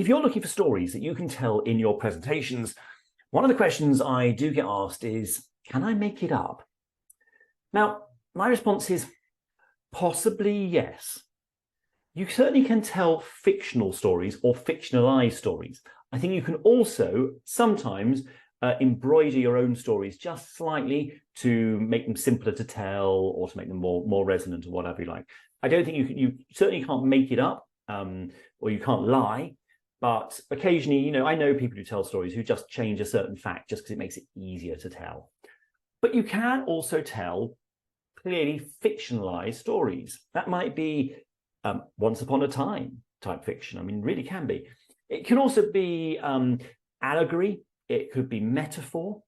if you're looking for stories that you can tell in your presentations, one of the questions I do get asked is, can I make it up? Now, my response is possibly yes. You certainly can tell fictional stories or fictionalized stories. I think you can also sometimes embroider your own stories just slightly to make them simpler to tell or to make them more resonant or whatever you like. I don't think you certainly can't make it up or you can't lie, but occasionally, I know people who tell stories who just change a certain fact just because it makes it easier to tell. But you can also tell clearly fictionalized stories. That might be once upon a time type fiction. I mean, really can be. It can also be allegory. It could be metaphor.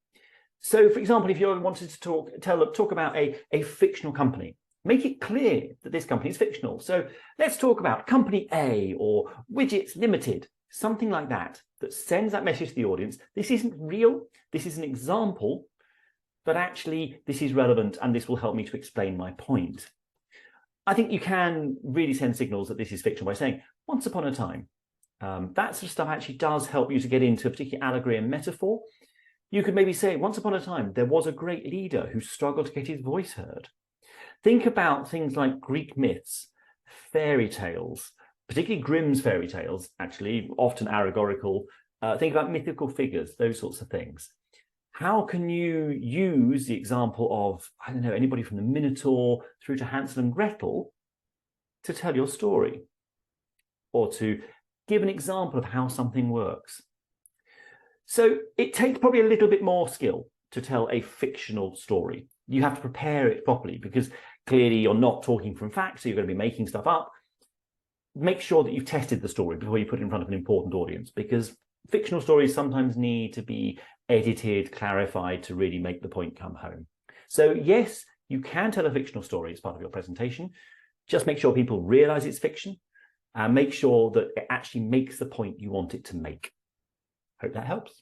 So, for example, if you wanted to talk about a fictional company, make it clear that this company is fictional. So let's talk about Company A or Widgets Limited, something like that, that sends that message to the audience. This isn't real. This is an example, but actually this is relevant and this will help me to explain my point. I think you can really send signals that this is fictional by saying, once upon a time. That sort of stuff actually does help you to get into a particular allegory and metaphor. You could maybe say, once upon a time, there was a great leader who struggled to get his voice heard. Think about things like Greek myths, fairy tales, particularly Grimm's fairy tales, actually, often allegorical. Think about mythical figures, those sorts of things. How can you use the example of, I don't know, anybody from the Minotaur through to Hansel and Gretel to tell your story or to give an example of how something works? So it takes probably a little bit more skill to tell a fictional story. You have to prepare it properly because clearly you're not talking from facts, so you're going to be making stuff up. Make sure that you've tested the story before you put it in front of an important audience, because fictional stories sometimes need to be edited, clarified to really make the point come home. So yes, you can tell a fictional story as part of your presentation. Just make sure people realize it's fiction and make sure that it actually makes the point you want it to make. Hope that helps.